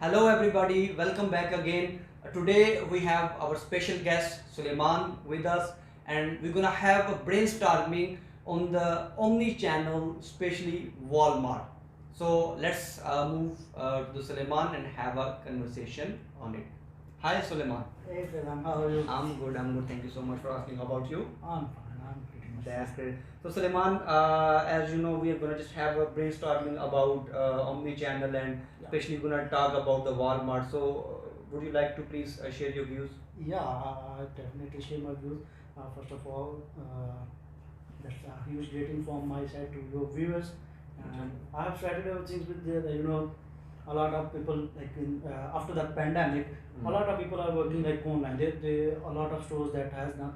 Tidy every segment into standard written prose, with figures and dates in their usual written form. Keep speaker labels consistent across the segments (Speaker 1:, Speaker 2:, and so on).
Speaker 1: Hello everybody, welcome back again. Today we have our special guest Suleiman with us, and we're gonna have a brainstorming on the omni-channel, especially Walmart. So let's move to Suleiman and have a conversation on it. Hi Suleiman.
Speaker 2: Hey Vedam, how are you?
Speaker 1: I'm good. I'm good. Thank you so much for asking. How about you?
Speaker 2: I'm fine. I'm pretty much.
Speaker 1: That's great. So Suleiman, as you know, we are gonna just have a brainstorming about omni-channel, and
Speaker 2: Yeah.
Speaker 1: especially gonna talk about the Walmart. So would you like to please share your views?
Speaker 2: Yeah, I definitely share my views. First of all, that's a huge rating from my side to your viewers. And I have started things with a lot of people like in after the pandemic, a lot of people are working like online. They a lot of stores that has not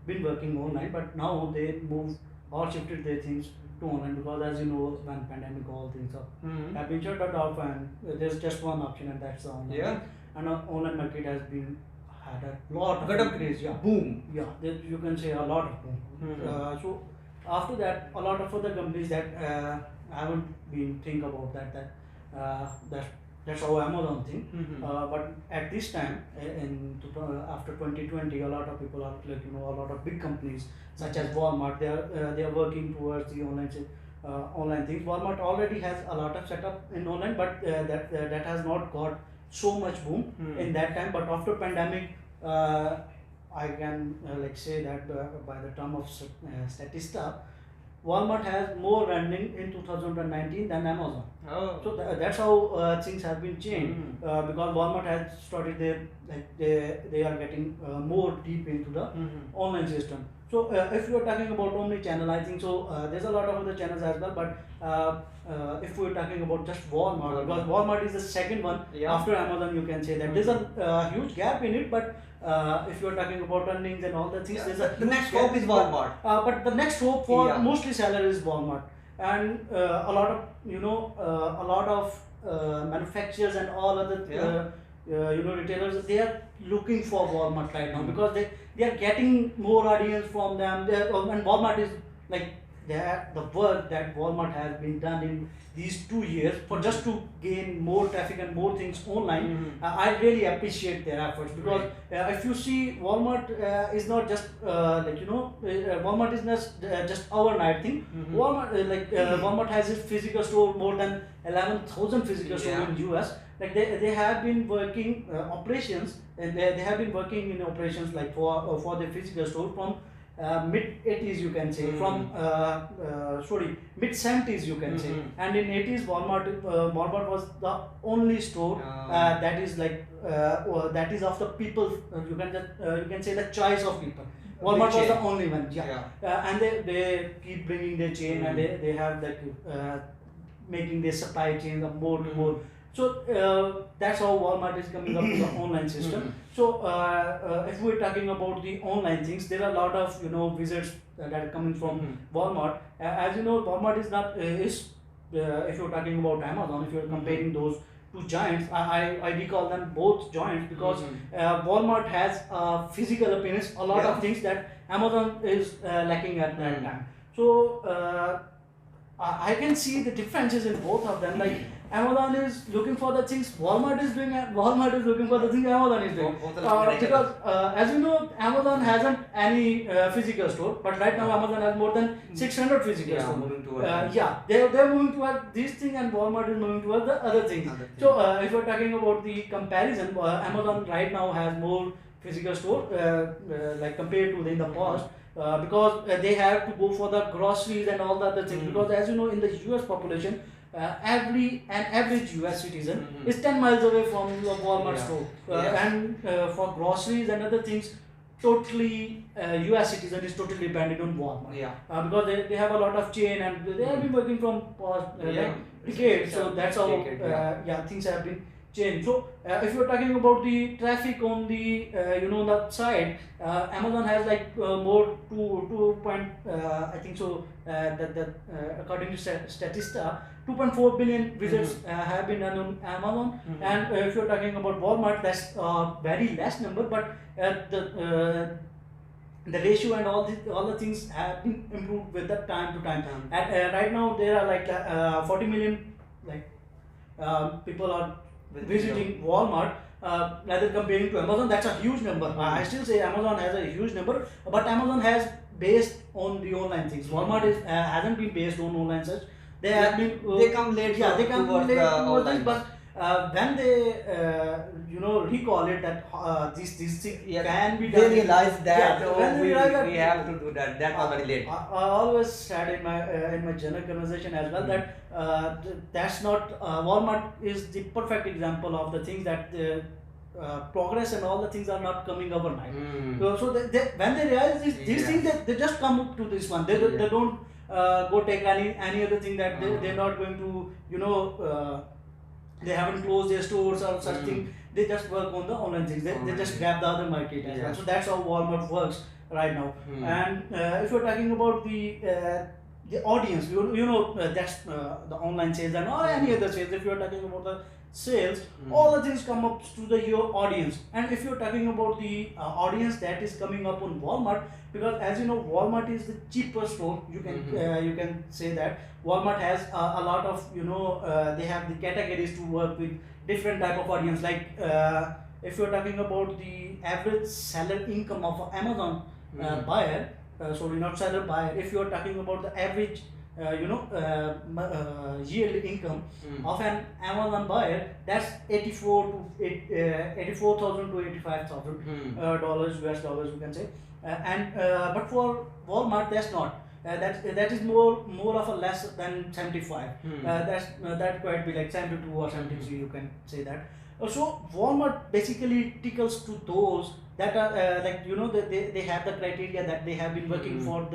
Speaker 2: been working online, but now they move or shifted their things to online because as you know, when pandemic all things have been shut off and there's just one option and that's the online.
Speaker 1: Yeah.
Speaker 2: Thing. And online market has been had a lot of
Speaker 1: Got a
Speaker 2: increase. Yeah.
Speaker 1: boom.
Speaker 2: Yeah, you can say a lot of boom. So after that, a lot of other companies that haven't been think about that's how Amazon think. But at this time, after 2020, a lot of people are like a lot of big companies such as Walmart. They are working towards the online things. Walmart already has a lot of setup in online, but that has not got so much boom in that time. But after pandemic, I can like say that by the term of Statista, Walmart has more vending in 2019 than Amazon.
Speaker 1: Oh.
Speaker 2: So that's how things have been changed because Walmart has started they are getting more deep into the online system. So if you are talking about omni-channel, I think so. There's a lot of other channels as well, but if we're talking about just Walmart, because Walmart is the second one after Amazon, you can say that there's a huge gap in it. But if you're talking about earnings and all the things, there's
Speaker 1: the next hope is Walmart.
Speaker 2: But the next hope for mostly seller is Walmart, and a lot of manufacturers and all other retailers, they are looking for Walmart right now because they are getting more audience from them. And Walmart is like the work that Walmart has been done in these 2 years for just to gain more traffic and more things online. I really appreciate their efforts because if you see, Walmart is not just Walmart is not just overnight thing. Walmart has its physical store, more than 11,000 physical stores in US. Like they have been working operations, and they have been working in operations like for the physical store from mid 80s, you can say, from mid 70s, you can say. And in 80s, Walmart was the only store that is like that is of the people. You can say the choice of people. Walmart was the only one. And they keep bringing their chain, and they have like making their supply chains more to more. So that's how Walmart is coming up with the online system. So if we're talking about the online things, there are a lot of visits that are coming from Walmart. As you know, Walmart is not if you're talking about Amazon, if you're comparing those two giants, I recall them both giants because Walmart has physical appearance, a lot of things that Amazon is lacking at that time. So I can see the differences in both of them. Like Amazon is looking for the things Walmart is doing, and Walmart is looking for the things Amazon is doing. Because as you know, Amazon hasn't any physical store, but right now Amazon has more than 600 physical stores.
Speaker 1: Moving towards
Speaker 2: they're moving towards these things, and Walmart is moving towards the other things. So if you're talking about the comparison, Amazon right now has more physical store like compared to in the past. Because they have to go for the groceries and all the other things. Because as you know, in the US population, average US citizen is 10 miles away from the Walmart store. And for groceries and other things, totally US citizen is totally dependent on Walmart. Because they have a lot of chain, and they have been working from past decades. So that's how things have been change. So if you're talking about the traffic on the the side, Amazon has like more I think so that according to Statista, 2.4 billion visits have been done on Amazon. And if you're talking about Walmart, that's very less number, but the ratio and all the things have been improved with the time to time. And right now there are like 40 million like people are visiting Walmart, rather comparing to Amazon. That's a huge number. I still say Amazon has a huge number, but Amazon has based on the online things. Walmart is hasn't been based on online search. They have been
Speaker 1: they come late.
Speaker 2: Yeah, they come
Speaker 1: towards
Speaker 2: late
Speaker 1: the
Speaker 2: towards this,
Speaker 1: online.
Speaker 2: but when they recall it that this thing can be done.
Speaker 1: They realize that
Speaker 2: Yeah, when they realize that
Speaker 1: we have to do that. That's already late.
Speaker 2: I always said in my general conversation as well that that's not Walmart is the perfect example of the things that progress and all the things are not coming overnight. So when they realize these things, they just come up to this one. They don't go take any other thing that they're not going to they haven't closed their stores or such thing. They just work on the online things. They just grab the other market as well. So that's how Walmart works right now. And if you're talking about the audience, that's the online sales and or any other sales. If you're talking about the sales, all the things come up to your audience. And if you're talking about the audience that is coming up on Walmart, because as you know, Walmart is the cheapest store. You can say that Walmart has a lot of they have the categories to work with different type of audience. Like if you're talking about the average seller income of an Amazon buyer, sorry, not seller, buyer. If you're talking about the average yearly income of an Amazon buyer, that's 84,000 to 85,000 dollars, US dollars, you can say. But for Walmart, that's not. That is more of a less than 75. That could be like 72 or 73. You can say that. So Walmart basically tickles to those that are they have the criteria that they have been working for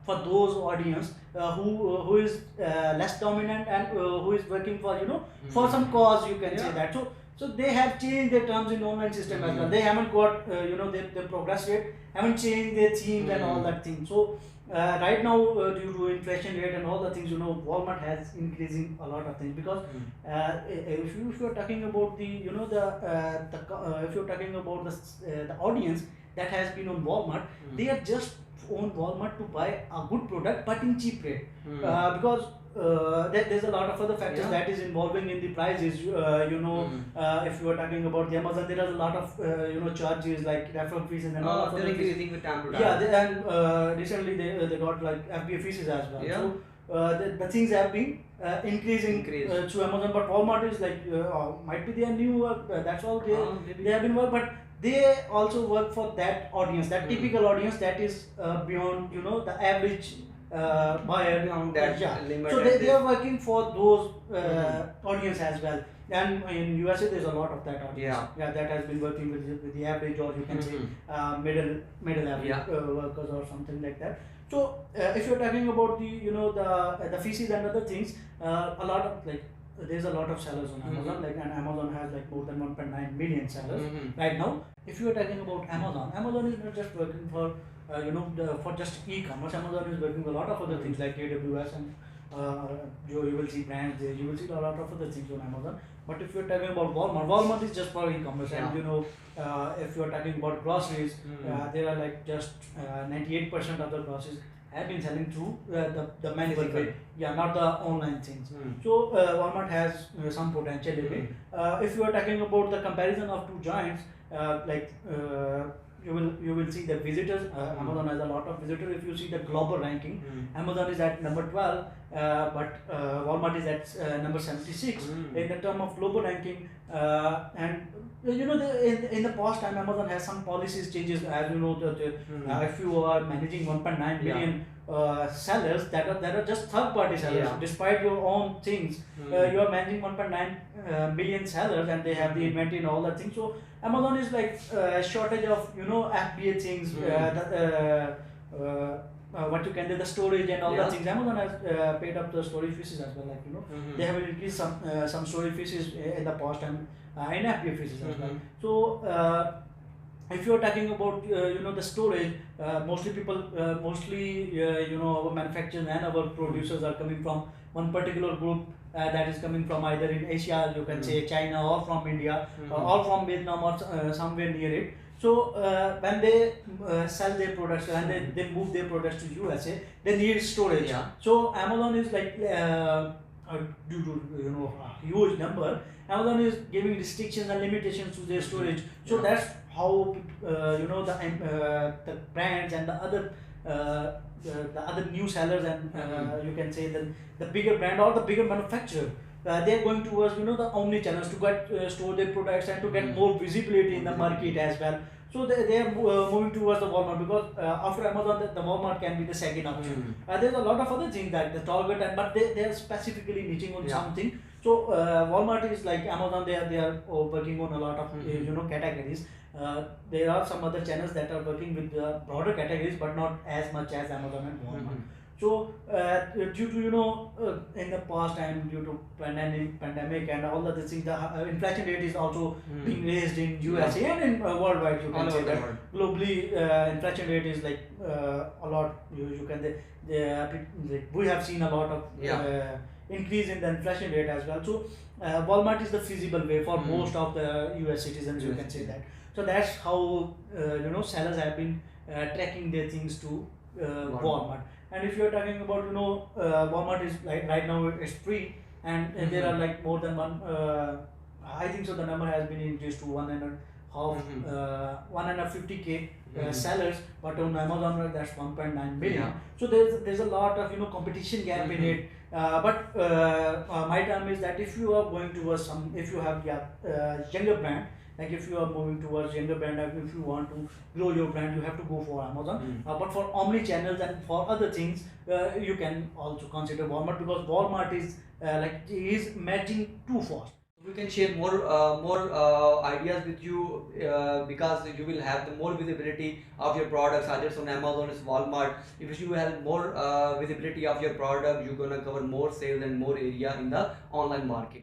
Speaker 2: those audience who is less dominant and who is working for for some cause, you can say that. So they have changed their terms in online system as well. They haven't got their progress rate haven't changed their themes and all that thing. So right now due to inflation rate and all the things, Walmart has increasing a lot of things because if you're talking about if you're talking about the audience that has been on Walmart, they are just on Walmart to buy a good product but in cheap rate because there's a lot of other factors that is involving in the prices. If you are talking about the Amazon, there are a lot of charges like referral fees and all of
Speaker 1: they're increasing with time to time.
Speaker 2: Yeah, and recently they got like FBA fees as well. So the things have been increasing through Amazon, but Walmart is like might be they are new. That's all they have been work, but they also work for that audience, that typical audience that is beyond the average buyer.
Speaker 1: Beyond that limit.
Speaker 2: So they are working for those audience as well. And in USA there's a lot of that audience. That has been working with the average, or you can say middle average workers or something like that. So if you're talking about the fees and other things, a lot of there's a lot of sellers on Amazon, and Amazon has like more than 1.9 million sellers right now. If you are talking about Amazon is not just working for for just e-commerce. Amazon is working with a lot of other things like AWS and you will see brands there. You will see a lot of other things on Amazon. But if you're talking about Walmart is just for e-commerce. And if you're talking about groceries, there are like just 98% of the groceries have been selling through the manual way, not the online things. So Walmart has some potential in it. If you are talking about the comparison of two giants, you will see the visitors. Amazon has a lot of visitors. If you see the global ranking, Amazon is at number 12, but Walmart is at number 76 in the term of global ranking. And in the past time, Amazon has some policies changes. As you know, if you are managing 1.9 million sellers that are just third party sellers, despite your own things, you are managing 1.9 million sellers, and they have the inventory and all that things. So Amazon is like shortage of FBA things, what you can do, the storage and all the things. Amazon has paid up the storage fees as well. They have increased some storage fees in the past and in FBA fees as well. So if you are talking about the storage, mostly our manufacturers and our producers are coming from one particular group that is coming from either in Asia, you can say China, or from India, or from Vietnam, or somewhere near it. So when they sell their products and they move their products to USA, they need storage. So Amazon is like due to a huge number, Amazon is giving restrictions and limitations to their storage. So
Speaker 1: Yeah.
Speaker 2: that's how the brands and the other new sellers and you can say the bigger brand or the bigger manufacturer. They're going towards the omni channels to get store their products and to get more visibility in the market as well. So they are moving towards the Walmart, because after Amazon, the Walmart can be the second option. There's a lot of other things that the Target, but they are specifically niching on something. So Walmart is like Amazon. They are working on a lot of categories. There are some other channels that are working with broader categories, but not as much as Amazon and Walmart. So due to in the past time, due to pandemic and all other things, the inflation rate is also being raised in USA and in worldwide. You can say that globally, inflation rate is like a lot. You can we have seen a lot of increase in the inflation rate as well. So Walmart is the feasible way for most of the US citizens. You can say that. So that's how sellers have been tracking their things to Walmart. And if you're talking about Walmart is like right now it's free, and there are like more than one. I think so. The number has been increased to 150K sellers, but on Amazon that's 1.9 million.
Speaker 1: Yeah.
Speaker 2: So there's a lot of competition gap in it. But my term is that if you are going towards if you have younger brand, like if you are moving towards younger brand, like if you want to grow your brand, you have to go for Amazon. But for omni channels and for other things, you can also consider Walmart, because Walmart is matching too fast.
Speaker 1: We can share more ideas with you because you will have the more visibility of your products either on Amazon or Walmart. If you have more visibility of your product, you're gonna cover more sales and more area in the online market.